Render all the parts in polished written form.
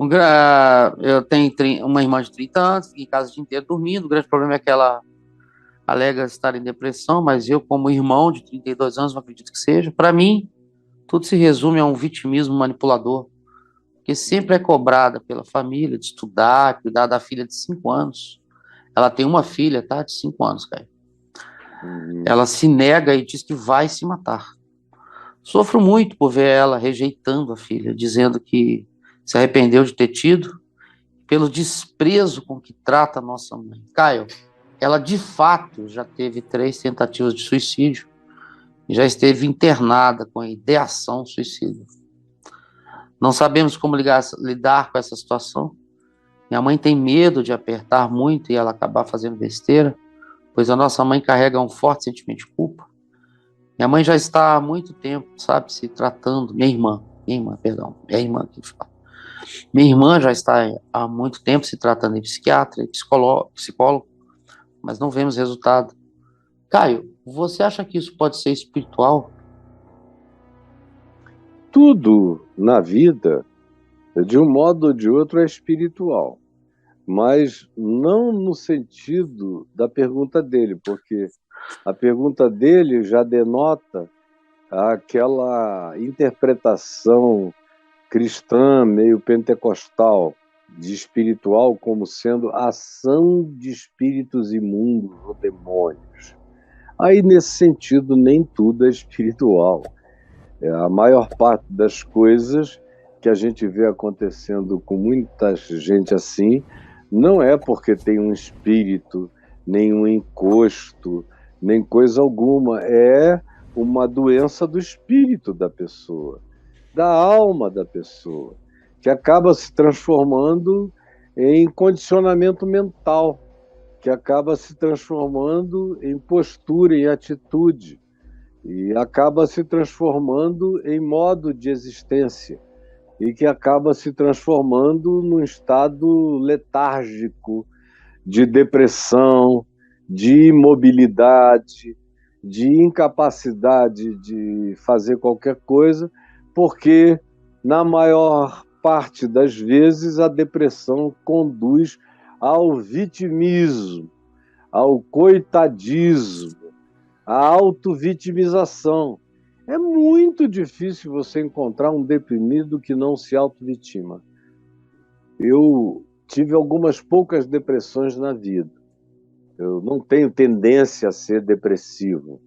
Eu tenho uma irmã de 30 anos, fica em casa o dia inteiro dormindo. O grande problema é que ela alega estar em depressão, mas eu, como irmão de 32 anos, não acredito que seja. Para mim, tudo se resume a um vitimismo manipulador, que sempre é cobrada pela família de estudar, cuidar da filha de 5 anos. Ela tem uma filha, tá? De 5 anos, cara. Uhum. Ela se nega e diz que vai se matar. Sofro muito por ver ela rejeitando a filha, dizendo que se arrependeu de ter tido, pelo desprezo com que trata a nossa mãe. Caio, ela de fato já teve 3 tentativas de suicídio e já esteve internada com ideação suicida. Não sabemos como lidar com essa situação. Minha mãe tem medo de apertar muito e ela acabar fazendo besteira, pois a nossa mãe carrega um forte sentimento de culpa. Minha mãe já está há muito tempo, sabe, se tratando. Perdão, minha irmã que fala. Minha irmã já está há muito tempo se tratando em psiquiatra e psicólogo, mas não vemos resultado. Caio, você acha que isso pode ser espiritual? Tudo na vida, de um modo ou de outro, é espiritual, mas não no sentido da pergunta dele, porque a pergunta dele já denota aquela interpretação cristã, meio pentecostal, de espiritual como sendo ação de espíritos imundos ou demônios. Aí, nesse sentido, nem tudo é espiritual. A maior parte das coisas que a gente vê acontecendo com muita gente assim, não é porque tem um espírito, nem um encosto, nem coisa alguma. É uma doença do espírito da pessoa, da alma da pessoa, que acaba se transformando em condicionamento mental, que acaba se transformando em postura, em atitude, e acaba se transformando em modo de existência, e que acaba se transformando num estado letárgico, de depressão, de imobilidade, de incapacidade de fazer qualquer coisa, porque, na maior parte das vezes, a depressão conduz ao vitimismo, ao coitadismo, à autovitimização. É muito difícil você encontrar um deprimido que não se autovitima. Eu tive algumas poucas depressões na vida. Eu não tenho tendência a ser depressivo.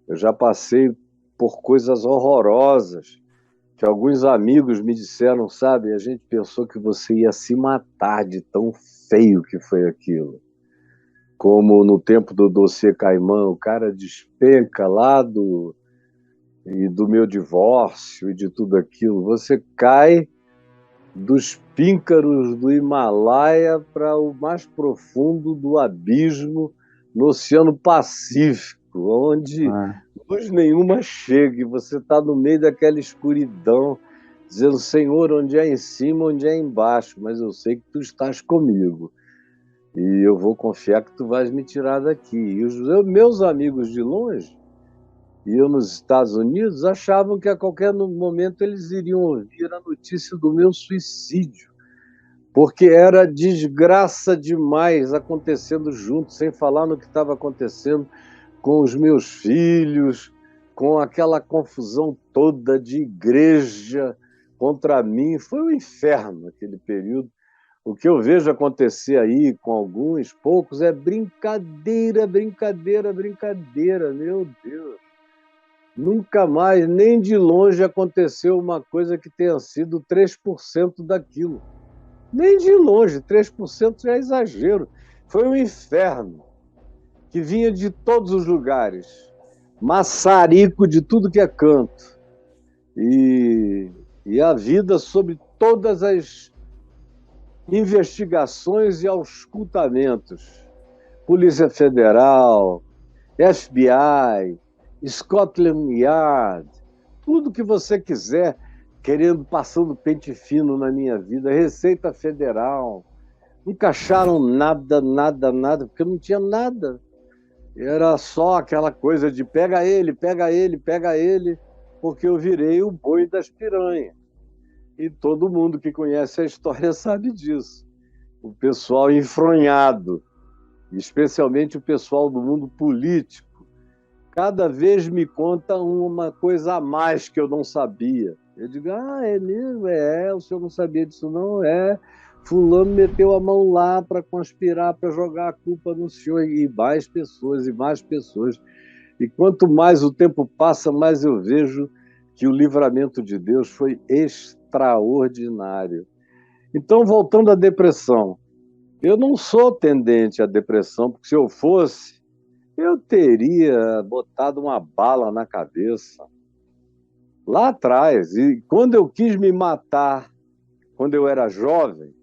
Eu já passei por coisas horrorosas que alguns amigos me disseram, sabe? A gente pensou que você ia se matar de tão feio que foi aquilo. Como no tempo do dossiê Caimã, o cara despenca lá do meu divórcio e de tudo aquilo. Você cai dos píncaros do Himalaia para o mais profundo do abismo no Oceano Pacífico, onde Ah, luz nenhuma chega e você está no meio daquela escuridão, dizendo, Senhor, onde é em cima, onde é embaixo, mas eu sei que tu estás comigo e eu vou confiar que tu vais me tirar daqui. E os meus amigos de longe, e eu nos Estados Unidos, achavam que a qualquer momento eles iriam ouvir a notícia do meu suicídio, porque era desgraça demais acontecendo junto, sem falar no que estava acontecendo com os meus filhos, com aquela confusão toda de igreja contra mim. Foi um inferno aquele período. O que eu vejo acontecer aí com alguns, poucos, é brincadeira, brincadeira, brincadeira, meu Deus. Nunca mais, nem de longe, aconteceu uma coisa que tenha sido 3% daquilo. Nem de longe, 3% já é exagero. Foi um inferno que vinha de todos os lugares, maçarico de tudo que é canto. E a vida sob todas as investigações e auscultamentos. Polícia Federal, FBI, Scotland Yard, tudo que você quiser, querendo, passando pente fino na minha vida, Receita Federal. Nunca acharam nada, nada, nada, porque não tinha nada. Era só aquela coisa de pega ele, pega ele, pega ele, porque eu virei o boi das piranhas. E todo mundo que conhece a história sabe disso. O pessoal enfronhado, especialmente o pessoal do mundo político, cada vez me conta uma coisa a mais que eu não sabia. Eu digo, é mesmo? O senhor não sabia disso não? Fulano meteu a mão lá para conspirar, para jogar a culpa no senhor, e mais pessoas, e mais pessoas. E quanto mais o tempo passa, mais eu vejo que o livramento de Deus foi extraordinário. Então, voltando à depressão, eu não sou tendente à depressão, porque se eu fosse, eu teria botado uma bala na cabeça lá atrás. E quando eu quis me matar, quando eu era jovem,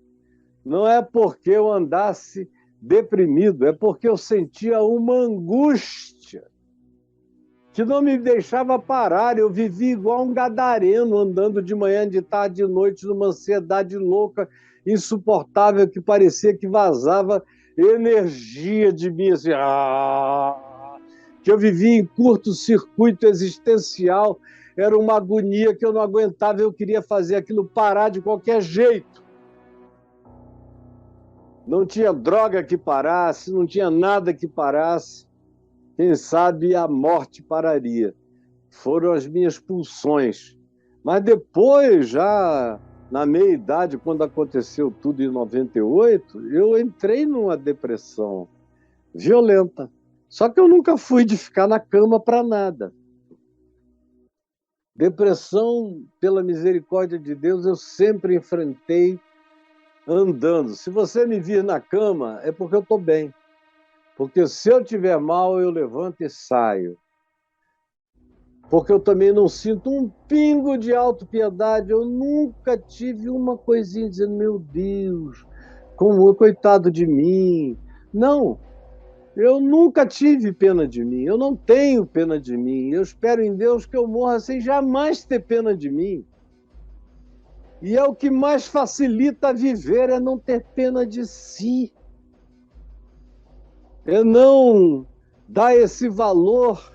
não é porque eu andasse deprimido, é porque eu sentia uma angústia que não me deixava parar. Eu vivia igual um gadareno, andando de manhã, de tarde, de noite, numa ansiedade louca, insuportável, que parecia que vazava energia de mim, assim, que eu vivia em curto-circuito existencial. Era uma agonia que eu não aguentava, eu queria fazer aquilo parar de qualquer jeito. Não tinha droga que parasse, não tinha nada que parasse. Quem sabe a morte pararia. Foram as minhas pulsões. Mas depois, já na meia-idade, quando aconteceu tudo em 98, eu entrei numa depressão violenta. Só que eu nunca fui de ficar na cama para nada. Depressão, pela misericórdia de Deus, eu sempre enfrentei andando. Se você me vir na cama, é porque eu estou bem. Porque se eu estiver mal, eu levanto e saio. Porque eu também não sinto um pingo de autopiedade. Eu nunca tive uma coisinha dizendo, meu Deus, como coitado de mim. Não, eu nunca tive pena de mim. Eu não tenho pena de mim. Eu espero em Deus que eu morra sem jamais ter pena de mim. E é o que mais facilita viver, é não ter pena de si. É não dar esse valor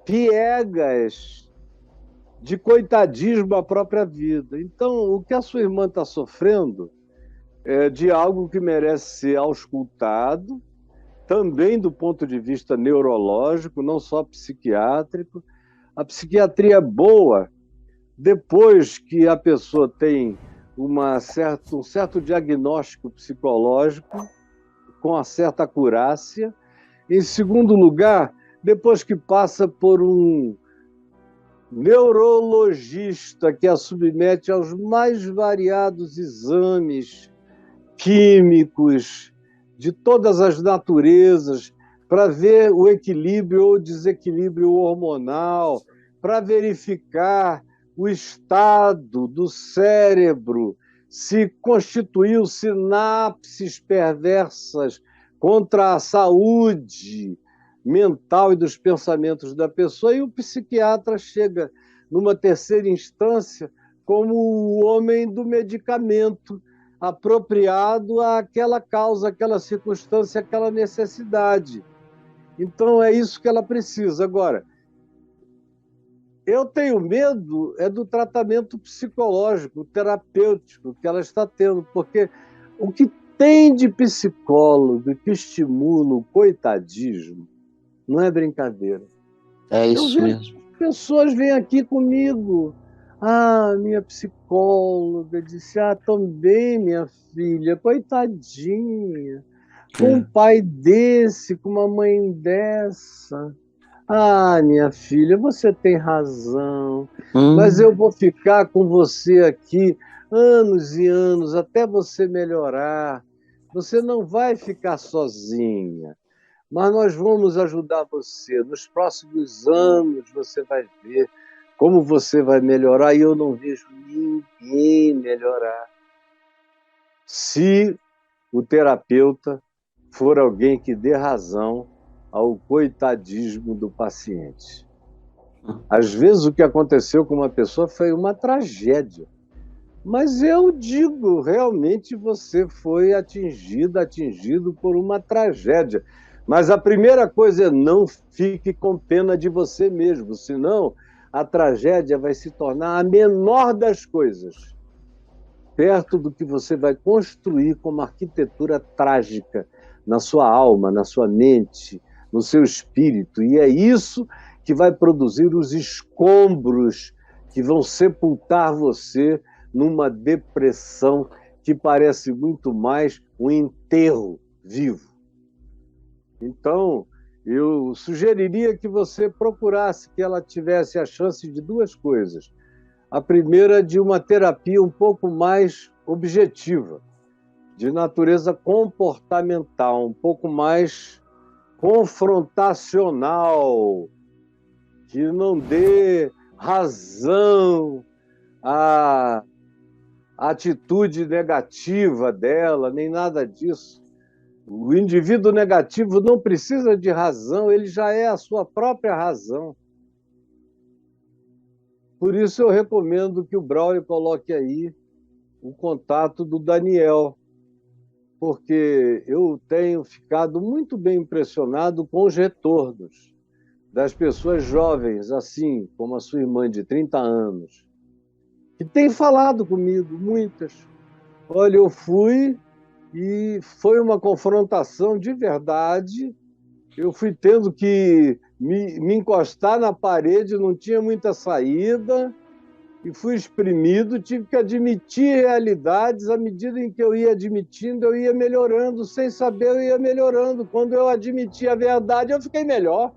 piegas de coitadismo à própria vida. Então, o que a sua irmã está sofrendo é de algo que merece ser auscultado, também do ponto de vista neurológico, não só psiquiátrico. A psiquiatria é boa depois que a pessoa tem um certo diagnóstico psicológico, com uma certa acurácia. Em segundo lugar, depois que passa por um neurologista que a submete aos mais variados exames químicos de todas as naturezas, para ver o equilíbrio ou desequilíbrio hormonal, para verificar o estado do cérebro, se constituiu sinapses perversas contra a saúde mental e dos pensamentos da pessoa, e o psiquiatra chega numa terceira instância como o homem do medicamento apropriado àquela causa, àquela circunstância, àquela necessidade. Então é isso que ela precisa. Agora, eu tenho medo do tratamento psicológico, terapêutico que ela está tendo, porque o que tem de psicólogo que estimula o coitadismo não é brincadeira. É isso mesmo. Pessoas vêm aqui comigo. Minha psicóloga disse, também, minha filha, coitadinha, com um pai desse, com uma mãe dessa. Minha filha, você tem razão, mas eu vou ficar com você aqui anos e anos, até você melhorar. Você não vai ficar sozinha, mas nós vamos ajudar você. Nos próximos anos você vai ver como você vai melhorar, e eu não vejo ninguém melhorar se o terapeuta for alguém que dê razão ao coitadismo do paciente. Às vezes o que aconteceu com uma pessoa foi uma tragédia, mas eu digo, realmente você foi atingido por uma tragédia. Mas a primeira coisa é não fique com pena de você mesmo, senão a tragédia vai se tornar a menor das coisas. perto do que você vai construir como arquitetura trágica na sua alma, na sua mente, no seu espírito. E é isso que vai produzir os escombros que vão sepultar você numa depressão que parece muito mais um enterro vivo. Então, eu sugeriria que você procurasse que ela tivesse a chance de duas coisas. A primeira, de uma terapia um pouco mais objetiva, de natureza comportamental, um pouco mais confrontacional, que não dê razão à atitude negativa dela, nem nada disso. O indivíduo negativo não precisa de razão, ele já é a sua própria razão. Por isso eu recomendo que o Braulio coloque aí o contato do Daniel, porque eu tenho ficado muito bem impressionado com os retornos das pessoas jovens, assim como a sua irmã de 30 anos, que tem falado comigo, muitas. Olha, eu fui e foi uma confrontação de verdade. Eu fui tendo que me encostar na parede, não tinha muita saída, e fui exprimido, tive que admitir realidades. À medida em que eu ia admitindo, eu ia melhorando, sem saber eu ia melhorando. Quando eu admiti a verdade, eu fiquei melhor.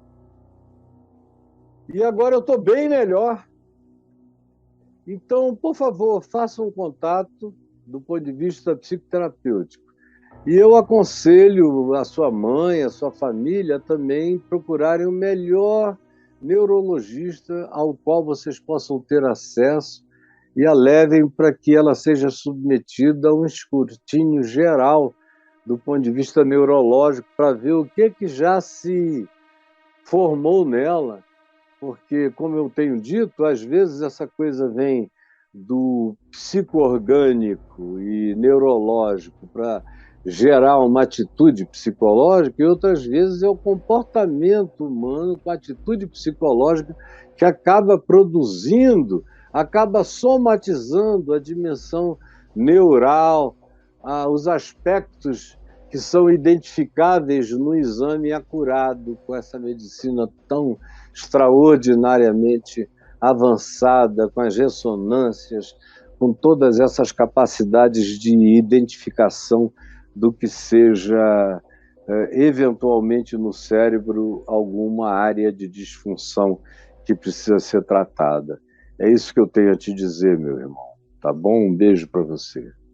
E agora eu estou bem melhor. Então, por favor, faça um contato do ponto de vista psicoterapêutico. E eu aconselho a sua mãe, a sua família também procurarem o melhor neurologista ao qual vocês possam ter acesso e a levem para que ela seja submetida a um escrutínio geral do ponto de vista neurológico para ver o que já se formou nela, porque, como eu tenho dito, às vezes essa coisa vem do psicoorgânico e neurológico para gerar uma atitude psicológica, e outras vezes é o comportamento humano com atitude psicológica que acaba produzindo, acaba somatizando a dimensão neural, os aspectos que são identificáveis no exame acurado com essa medicina tão extraordinariamente avançada, com as ressonâncias, com todas essas capacidades de identificação do que seja, eventualmente, no cérebro, alguma área de disfunção que precisa ser tratada. É isso que eu tenho a te dizer, meu irmão. Tá bom? Um beijo para você.